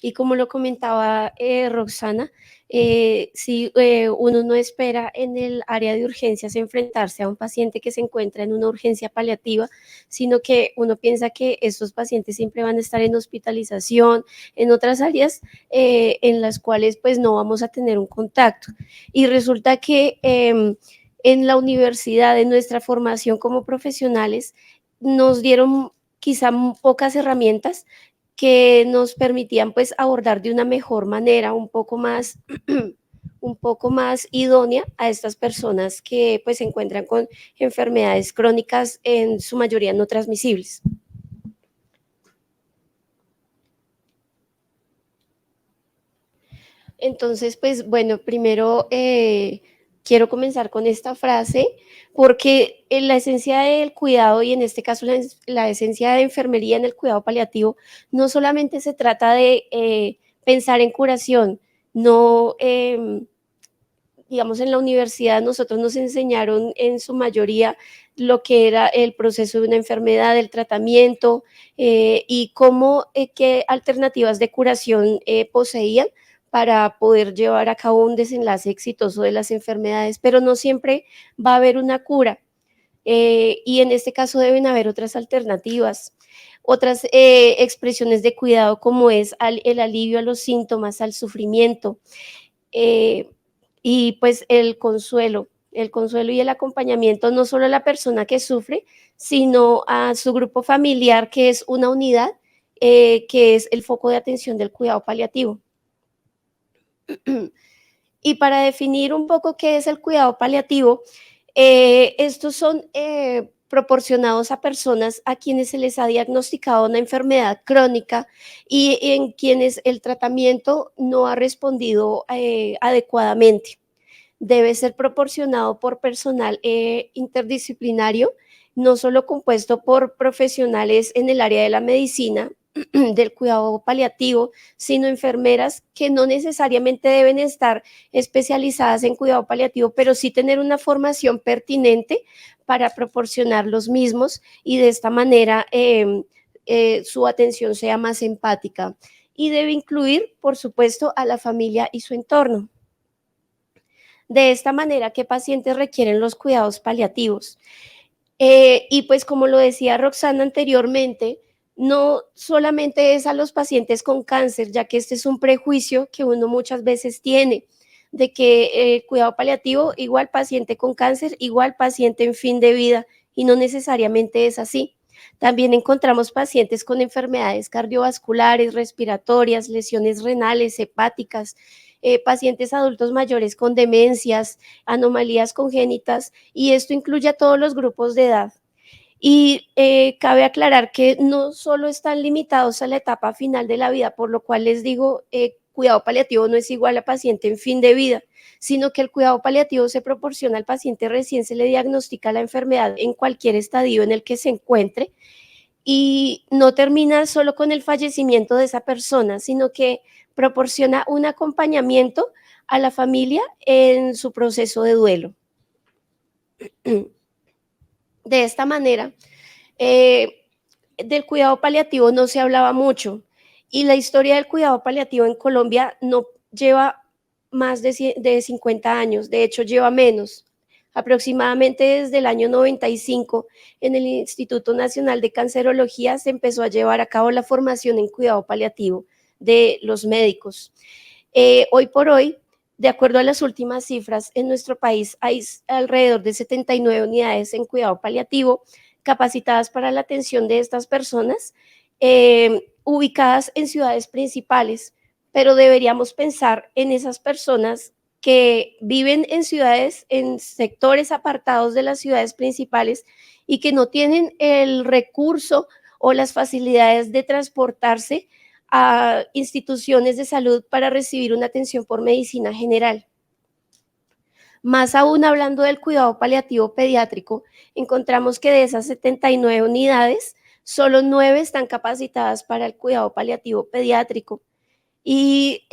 Y como lo comentaba Roxana, si uno no espera en el área de urgencias enfrentarse a un paciente que se encuentra en una urgencia paliativa, sino que uno piensa que estos pacientes siempre van a estar en hospitalización, en otras áreas en las cuales pues no vamos a tener un contacto. Y resulta que en la universidad, en nuestra formación como profesionales, nos dieron quizá pocas herramientas que nos permitían pues abordar de una mejor manera, un poco más, un poco más idónea a estas personas que pues se encuentran con enfermedades crónicas, en su mayoría no transmisibles. Entonces, pues bueno, primero quiero comenzar con esta frase porque en la esencia del cuidado y en este caso la esencia de enfermería en el cuidado paliativo no solamente se trata de pensar en curación, no, digamos, en la universidad nosotros nos enseñaron en su mayoría lo que era el proceso de una enfermedad, el tratamiento y cómo, qué alternativas de curación poseían para poder llevar a cabo un desenlace exitoso de las enfermedades, pero no siempre va a haber una cura y en este caso deben haber otras alternativas, otras expresiones de cuidado como es el alivio a los síntomas, al sufrimiento, eh, y pues el consuelo y el acompañamiento no solo a la persona que sufre, sino a su grupo familiar, que es una unidad, que es el foco de atención del cuidado paliativo. Y para definir un poco qué es el cuidado paliativo, estos son proporcionados a personas a quienes se les ha diagnosticado una enfermedad crónica y en quienes el tratamiento no ha respondido adecuadamente. Debe ser proporcionado por personal interdisciplinario, no solo compuesto por profesionales en el área de la medicina, del cuidado paliativo, sino enfermeras que no necesariamente deben estar especializadas en cuidado paliativo, pero sí tener una formación pertinente para proporcionar los mismos y de esta manera su atención sea más empática. Y debe incluir, por supuesto, a la familia y su entorno. De esta manera, ¿qué pacientes requieren los cuidados paliativos? Y pues como lo decía Roxana anteriormente, no solamente es a los pacientes con cáncer, ya que este es un prejuicio que uno muchas veces tiene, de que cuidado paliativo igual paciente con cáncer, igual paciente en fin de vida, y no necesariamente es así. También encontramos pacientes con enfermedades cardiovasculares, respiratorias, lesiones renales, hepáticas, pacientes adultos mayores con demencias, anomalías congénitas, y esto incluye a todos los grupos de edad. Y cabe aclarar que no solo están limitados a la etapa final de la vida, por lo cual les digo, cuidado paliativo no es igual a paciente en fin de vida, sino que el cuidado paliativo se proporciona al paciente recién se le diagnostica la enfermedad en cualquier estadio en el que se encuentre y no termina solo con el fallecimiento de esa persona, sino que proporciona un acompañamiento a la familia en su proceso de duelo. De esta manera, del cuidado paliativo no se hablaba mucho y la historia del cuidado paliativo en Colombia no lleva más de 50 años, de hecho lleva menos. Aproximadamente desde el año 95, en el Instituto Nacional de Cancerología se empezó a llevar a cabo la formación en cuidado paliativo de los médicos. Hoy por hoy, de acuerdo a las últimas cifras, en nuestro país hay alrededor de 79 unidades en cuidado paliativo capacitadas para la atención de estas personas, ubicadas en ciudades principales, pero deberíamos pensar en esas personas que viven en ciudades, en sectores apartados de las ciudades principales y que no tienen el recurso o las facilidades de transportarse a instituciones de salud para recibir una atención por medicina general. Más aún hablando del cuidado paliativo pediátrico, encontramos que de esas 79 unidades, solo 9 están capacitadas para el cuidado paliativo pediátrico. Y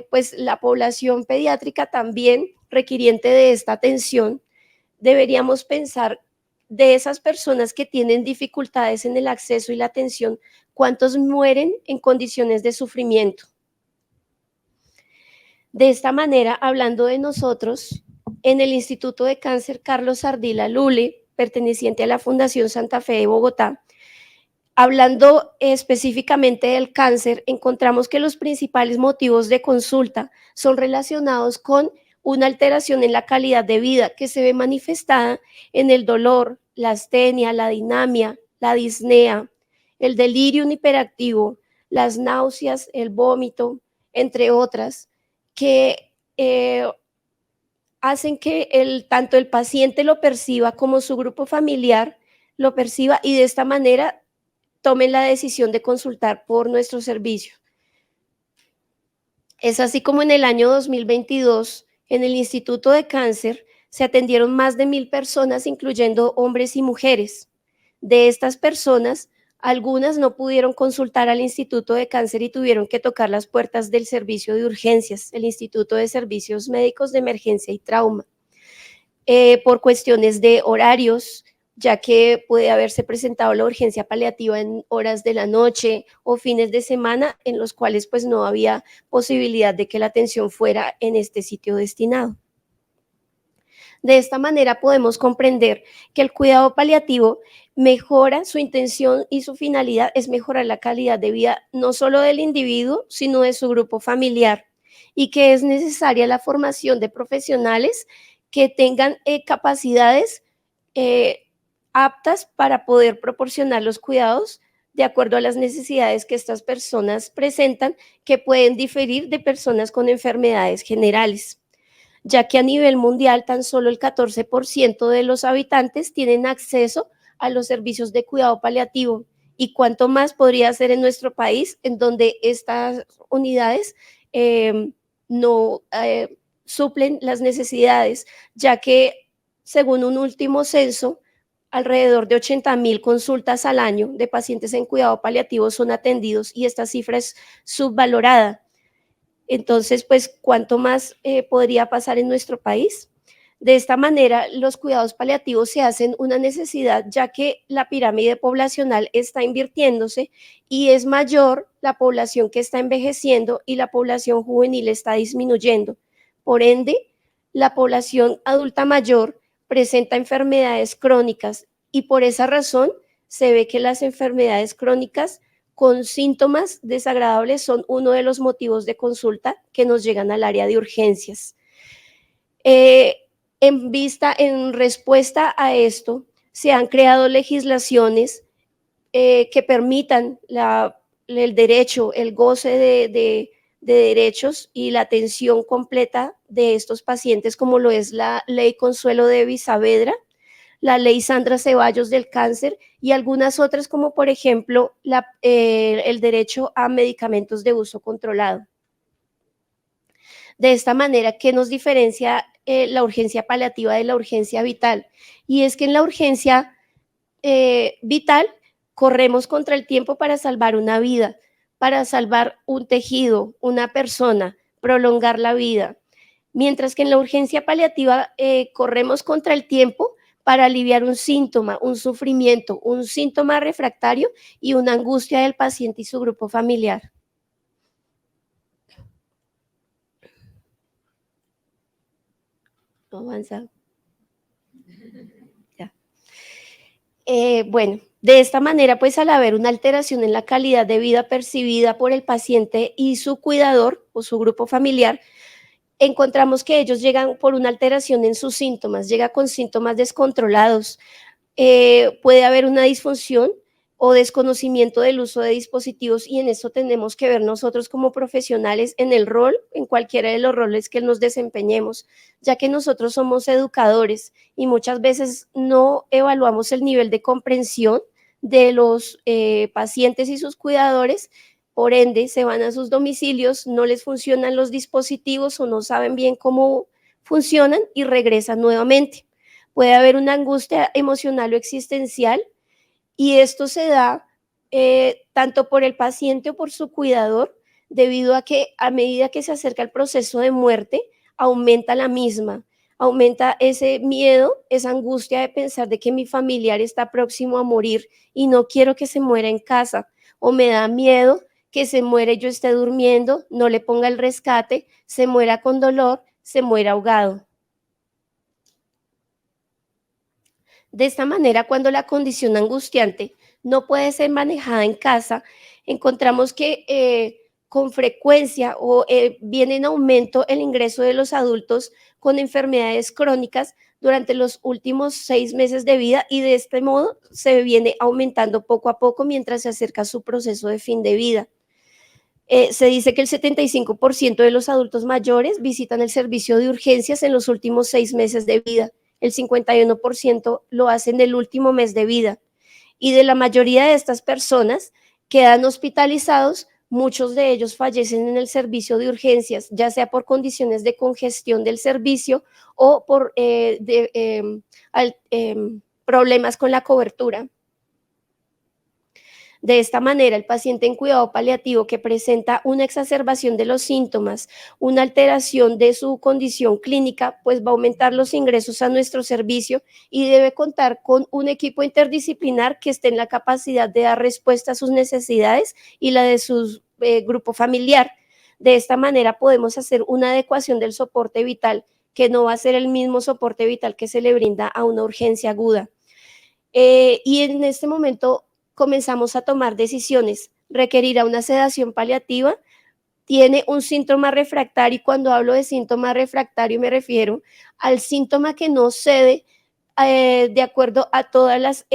pues la población pediátrica también requiriente de esta atención, deberíamos pensar de esas personas que tienen dificultades en el acceso y la atención, ¿cuántos mueren en condiciones de sufrimiento? De esta manera, hablando de nosotros, en el Instituto de Cáncer Carlos Ardila Lule, perteneciente a la Fundación Santa Fe de Bogotá, hablando específicamente del cáncer, encontramos que los principales motivos de consulta son relacionados con una alteración en la calidad de vida que se ve manifestada en el dolor, la astenia, la dinamia, la disnea, el delirium hiperactivo, las náuseas, el vómito, entre otras, que hacen que tanto el paciente lo perciba como su grupo familiar lo perciba y de esta manera tomen la decisión de consultar por nuestro servicio. Es así como en el año 2022, en el Instituto de Cáncer, se atendieron más de 1,000 personas, incluyendo hombres y mujeres. De estas personas, algunas no pudieron consultar al Instituto de Cáncer y tuvieron que tocar las puertas del servicio de urgencias, el Instituto de Servicios Médicos de Emergencia y Trauma, por cuestiones de horarios, ya que puede haberse presentado la urgencia paliativa en horas de la noche o fines de semana en los cuales pues no había posibilidad de que la atención fuera en este sitio destinado. De esta manera podemos comprender que el cuidado paliativo mejora su intención y su finalidad es mejorar la calidad de vida no solo del individuo, sino de su grupo familiar, y que es necesaria la formación de profesionales que tengan capacidades eh, aptas para poder proporcionar los cuidados de acuerdo a las necesidades que estas personas presentan, que pueden diferir de personas con enfermedades generales, ya que a nivel mundial tan solo el 14% de los habitantes tienen acceso a los servicios de cuidado paliativo, y cuánto más podría ser en nuestro país, en donde estas unidades no suplen las necesidades, ya que según un último censo, alrededor de 80,000 consultas al año de pacientes en cuidado paliativo son atendidos y esta cifra es subvalorada. Entonces, pues, ¿cuánto más podría pasar en nuestro país? De esta manera, los cuidados paliativos se hacen una necesidad, ya que la pirámide poblacional está invirtiéndose y es mayor la población que está envejeciendo y la población juvenil está disminuyendo. Por ende, la población adulta mayor presenta enfermedades crónicas y por esa razón se ve que las enfermedades crónicas con síntomas desagradables son uno de los motivos de consulta que nos llegan al área de urgencias. En respuesta a esto, se han creado legislaciones que permitan el derecho, el goce de derechos y la atención completa de estos pacientes, como lo es la Ley Consuelo de Saavedra, la Ley Sandra Ceballos del cáncer y algunas otras, como por ejemplo el derecho a medicamentos de uso controlado. De esta manera, ¿qué nos diferencia la urgencia paliativa de la urgencia vital? Y es que en la urgencia vital corremos contra el tiempo para salvar una vida, para salvar un tejido, una persona, prolongar la vida. Mientras que en la urgencia paliativa corremos contra el tiempo para aliviar un síntoma, un sufrimiento, un síntoma refractario y una angustia del paciente y su grupo familiar. Avanza. Ya. Bueno, de esta manera, pues al haber una alteración en la calidad de vida percibida por el paciente y su cuidador o su grupo familiar, encontramos que ellos llegan por una alteración en sus síntomas, llega con síntomas descontrolados, puede haber una disfunción o desconocimiento del uso de dispositivos y en eso tenemos que ver nosotros como profesionales en el rol, en cualquiera de los roles que nos desempeñemos, ya que nosotros somos educadores y muchas veces no evaluamos el nivel de comprensión de los pacientes y sus cuidadores. Por ende, se van a sus domicilios, no les funcionan los dispositivos o no saben bien cómo funcionan y regresan nuevamente. Puede haber una angustia emocional o existencial y esto se da tanto por el paciente o por su cuidador, debido a que a medida que se acerca el proceso de muerte, aumenta la misma, aumenta ese miedo, esa angustia de pensar de que mi familiar está próximo a morir y no quiero que se muera en casa, o me da miedo que se muere y yo esté durmiendo, no le ponga el rescate, se muera con dolor, se muera ahogado. De esta manera, cuando la condición angustiante no puede ser manejada en casa, encontramos que con frecuencia viene en aumento el ingreso de los adultos con enfermedades crónicas durante los últimos 6 meses de vida y de este modo se viene aumentando poco a poco mientras se acerca su proceso de fin de vida. Se dice que el 75% de los adultos mayores visitan el servicio de urgencias en los últimos 6 meses de vida. El 51% lo hace en el último mes de vida. Y de la mayoría de estas personas quedan hospitalizados, muchos de ellos fallecen en el servicio de urgencias, ya sea por condiciones de congestión del servicio o por problemas con la cobertura. De esta manera, el paciente en cuidado paliativo que presenta una exacerbación de los síntomas, una alteración de su condición clínica, pues va a aumentar los ingresos a nuestro servicio y debe contar con un equipo interdisciplinar que esté en la capacidad de dar respuesta a sus necesidades y la de su grupo familiar. De esta manera podemos hacer una adecuación del soporte vital, que no va a ser el mismo soporte vital que se le brinda a una urgencia aguda. Y en este momento comenzamos a tomar decisiones. Requerirá una sedación paliativa, tiene un síntoma refractario y cuando hablo de síntoma refractario me refiero al síntoma que no cede de acuerdo a todas las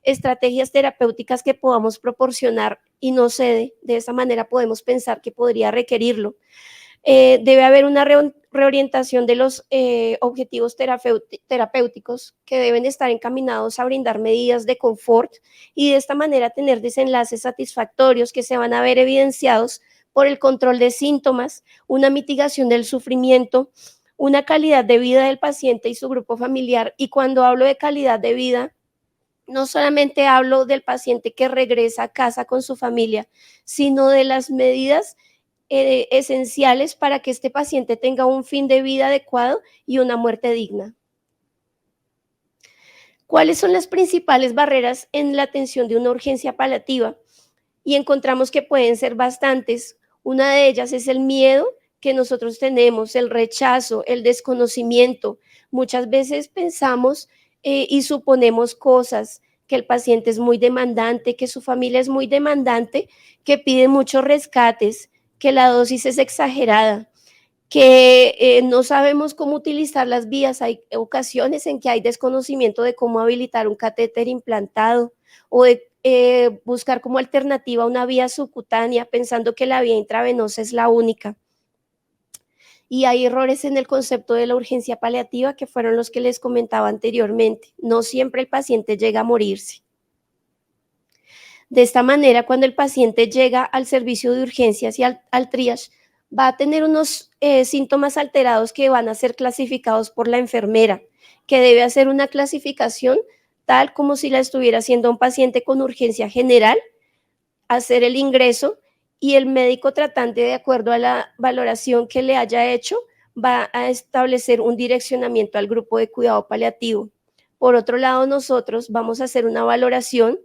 estrategias terapéuticas que podamos proporcionar y no cede. De esa manera podemos pensar que podría requerirlo. Debe haber una reorientación de los objetivos terapéuticos que deben estar encaminados a brindar medidas de confort y de esta manera tener desenlaces satisfactorios que se van a ver evidenciados por el control de síntomas, una mitigación del sufrimiento, una calidad de vida del paciente y su grupo familiar. Y cuando hablo de calidad de vida, no solamente hablo del paciente que regresa a casa con su familia, sino de las medidas esenciales para que este paciente tenga un fin de vida adecuado y una muerte digna. ¿Cuáles son las principales barreras en la atención de una urgencia paliativa? Y encontramos que pueden ser bastantes. Una de ellas es el miedo que nosotros tenemos, el rechazo, el desconocimiento. Muchas veces pensamos y suponemos cosas, que el paciente es muy demandante, que su familia es muy demandante, que pide muchos rescates, que la dosis es exagerada, que no sabemos cómo utilizar las vías. Hay ocasiones en que hay desconocimiento de cómo habilitar un catéter implantado o de buscar como alternativa una vía subcutánea, pensando que la vía intravenosa es la única. Y hay errores en el concepto de la urgencia paliativa que fueron los que les comentaba anteriormente. No siempre el paciente llega a morirse. De esta manera, cuando el paciente llega al servicio de urgencias y al triage, va a tener unos síntomas alterados que van a ser clasificados por la enfermera, que debe hacer una clasificación tal como si la estuviera haciendo un paciente con urgencia general, hacer el ingreso y el médico tratante, de acuerdo a la valoración que le haya hecho, va a establecer un direccionamiento al grupo de cuidado paliativo. Por otro lado, nosotros vamos a hacer una valoración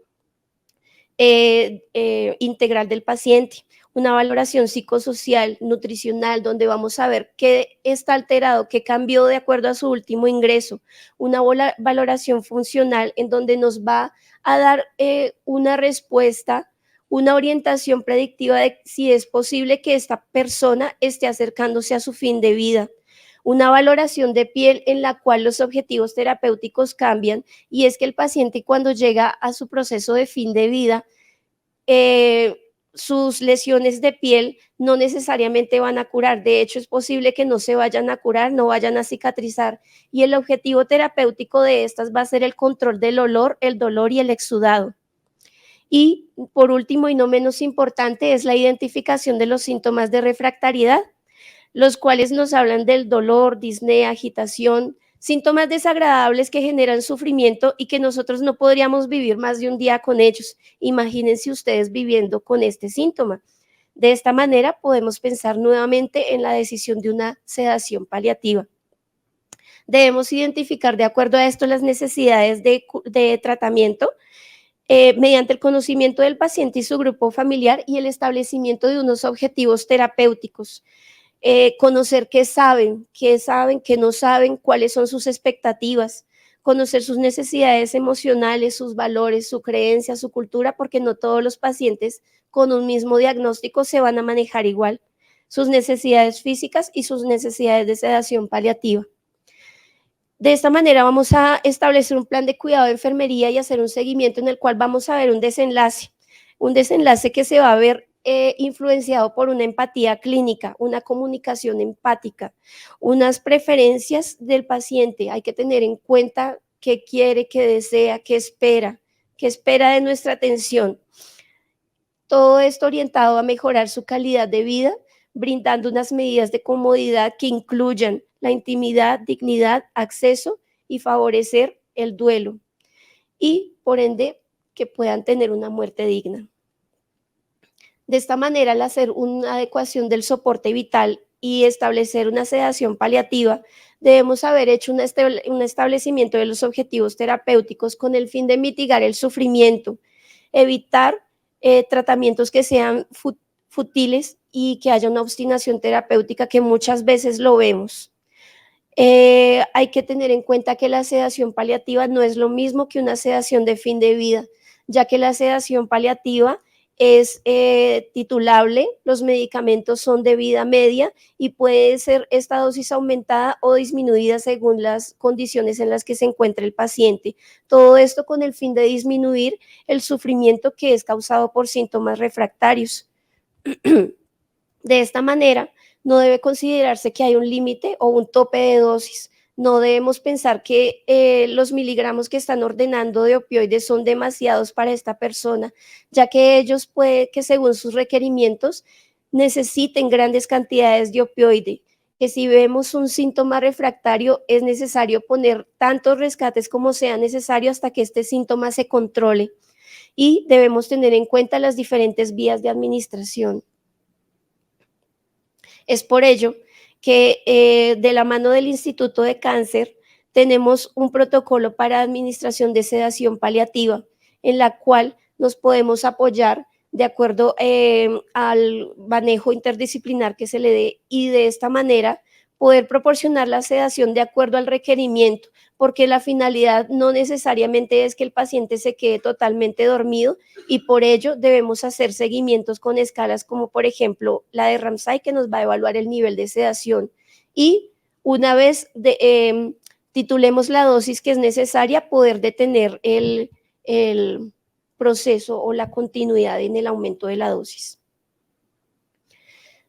integral del paciente, una valoración psicosocial, nutricional, donde vamos a ver qué está alterado, qué cambió de acuerdo a su último ingreso, una valoración funcional en donde nos va a dar una respuesta, una orientación predictiva de si es posible que esta persona esté acercándose a su fin de vida. Una valoración de piel en la cual los objetivos terapéuticos cambian, y es que el paciente, cuando llega a su proceso de fin de vida, sus lesiones de piel no necesariamente van a curar. De hecho, es posible que no se vayan a curar, no vayan a cicatrizar. Y el objetivo terapéutico de estas va a ser el control del olor, el dolor y el exudado. Y por último, y no menos importante, es la identificación de los síntomas de refractariedad, los cuales nos hablan del dolor, disnea, agitación, síntomas desagradables que generan sufrimiento y que nosotros no podríamos vivir más de un día con ellos. Imagínense ustedes viviendo con este síntoma. De esta manera podemos pensar nuevamente en la decisión de una sedación paliativa. Debemos identificar de acuerdo a esto las necesidades de tratamiento mediante el conocimiento del paciente y su grupo familiar y el establecimiento de unos objetivos terapéuticos. Conocer qué saben, qué no saben, cuáles son sus expectativas, conocer sus necesidades emocionales, sus valores, su creencia, su cultura, porque no todos los pacientes con un mismo diagnóstico se van a manejar igual, sus necesidades físicas y sus necesidades de sedación paliativa. De esta manera vamos a establecer un plan de cuidado de enfermería y hacer un seguimiento en el cual vamos a ver un desenlace que se va a ver influenciado por una empatía clínica, una comunicación empática, unas preferencias del paciente. Hay que tener en cuenta qué quiere, qué desea, qué espera de nuestra atención. Todo esto orientado a mejorar su calidad de vida, brindando unas medidas de comodidad que incluyan la intimidad, dignidad, acceso y favorecer el duelo y, por ende, que puedan tener una muerte digna. De esta manera, al hacer una adecuación del soporte vital y establecer una sedación paliativa, debemos haber hecho un establecimiento de los objetivos terapéuticos con el fin de mitigar el sufrimiento, evitar tratamientos que sean futiles y que haya una obstinación terapéutica que muchas veces lo vemos. Hay que tener en cuenta que la sedación paliativa no es lo mismo que una sedación de fin de vida, ya que la sedación paliativa es titulable, los medicamentos son de vida media y puede ser esta dosis aumentada o disminuida según las condiciones en las que se encuentra el paciente. Todo esto con el fin de disminuir el sufrimiento que es causado por síntomas refractarios. De esta manera, no debe considerarse que hay un límite o un tope de dosis. No debemos pensar que los miligramos que están ordenando de opioides son demasiados para esta persona, ya que ellos puede que según sus requerimientos necesiten grandes cantidades de opioide, que si vemos un síntoma refractario es necesario poner tantos rescates como sea necesario hasta que este síntoma se controle y debemos tener en cuenta las diferentes vías de administración. Es por ello que de la mano del Instituto de Cáncer tenemos un protocolo para administración de sedación paliativa en la cual nos podemos apoyar de acuerdo al manejo interdisciplinar que se le dé y de esta manera poder proporcionar la sedación de acuerdo al requerimiento, porque la finalidad no necesariamente es que el paciente se quede totalmente dormido y por ello debemos hacer seguimientos con escalas como por ejemplo la de Ramsay que nos va a evaluar el nivel de sedación y una vez titulemos la dosis que es necesaria poder detener el proceso o la continuidad en el aumento de la dosis.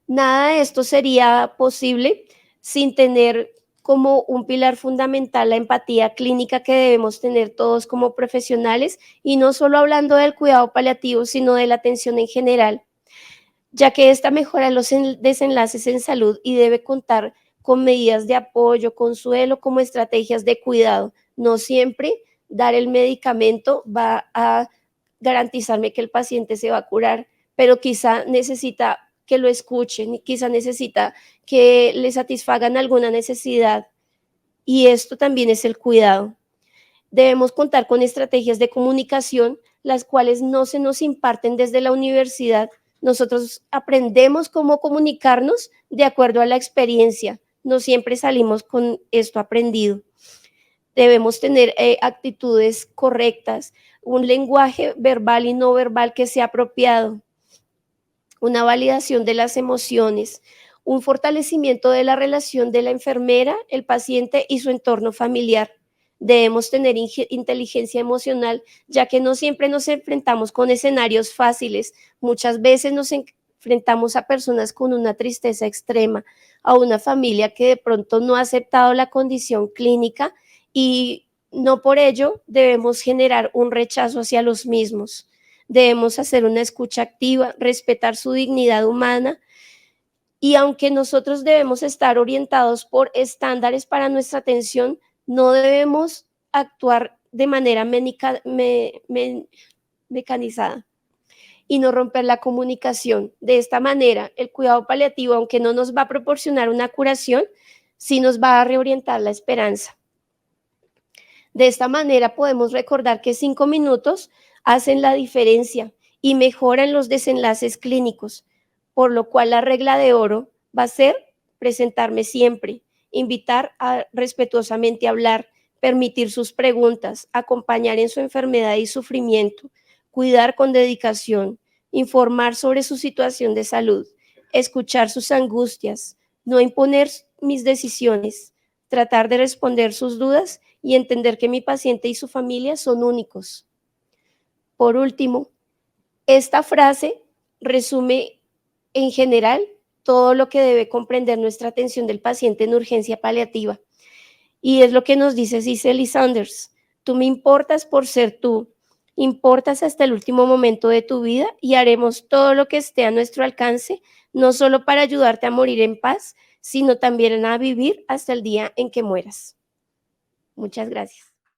Nada de esto sería posible sin tener como un pilar fundamental la empatía clínica que debemos tener todos como profesionales y no solo hablando del cuidado paliativo, sino de la atención en general, ya que esta mejora los desenlaces en salud y debe contar con medidas de apoyo, consuelo como estrategias de cuidado. No siempre dar el medicamento va a garantizarme que el paciente se va a curar, pero quizá necesita que lo escuchen, quizá necesita que le satisfagan alguna necesidad y esto también es el cuidado. Debemos contar con estrategias de comunicación, las cuales no se nos imparten desde la universidad. Nosotros aprendemos cómo comunicarnos de acuerdo a la experiencia. No siempre salimos con esto aprendido. Debemos tener actitudes correctas, un lenguaje verbal y no verbal que sea apropiado, una validación de las emociones, un fortalecimiento de la relación de la enfermera, el paciente y su entorno familiar. Debemos tener inteligencia emocional, ya que no siempre nos enfrentamos con escenarios fáciles. Muchas veces nos enfrentamos a personas con una tristeza extrema, a una familia que de pronto no ha aceptado la condición clínica y no por ello debemos generar un rechazo hacia los mismos. Debemos hacer una escucha activa, respetar su dignidad humana y aunque nosotros debemos estar orientados por estándares para nuestra atención, no debemos actuar de manera mecanizada y no romper la comunicación. De esta manera, el cuidado paliativo, aunque no nos va a proporcionar una curación, sí nos va a reorientar la esperanza. De esta manera podemos recordar que 5 minutos hacen la diferencia y mejoran los desenlaces clínicos, por lo cual la regla de oro va a ser presentarme siempre, invitar a respetuosamente hablar, permitir sus preguntas, acompañar en su enfermedad y sufrimiento, cuidar con dedicación, informar sobre su situación de salud, escuchar sus angustias, no imponer mis decisiones, tratar de responder sus dudas y entender que mi paciente y su familia son únicos. Por último, esta frase resume en general todo lo que debe comprender nuestra atención del paciente en urgencia paliativa. Y es lo que nos dice Cicely Saunders: tú me importas por ser tú, importas hasta el último momento de tu vida y haremos todo lo que esté a nuestro alcance, no solo para ayudarte a morir en paz, sino también a vivir hasta el día en que mueras. Muchas gracias.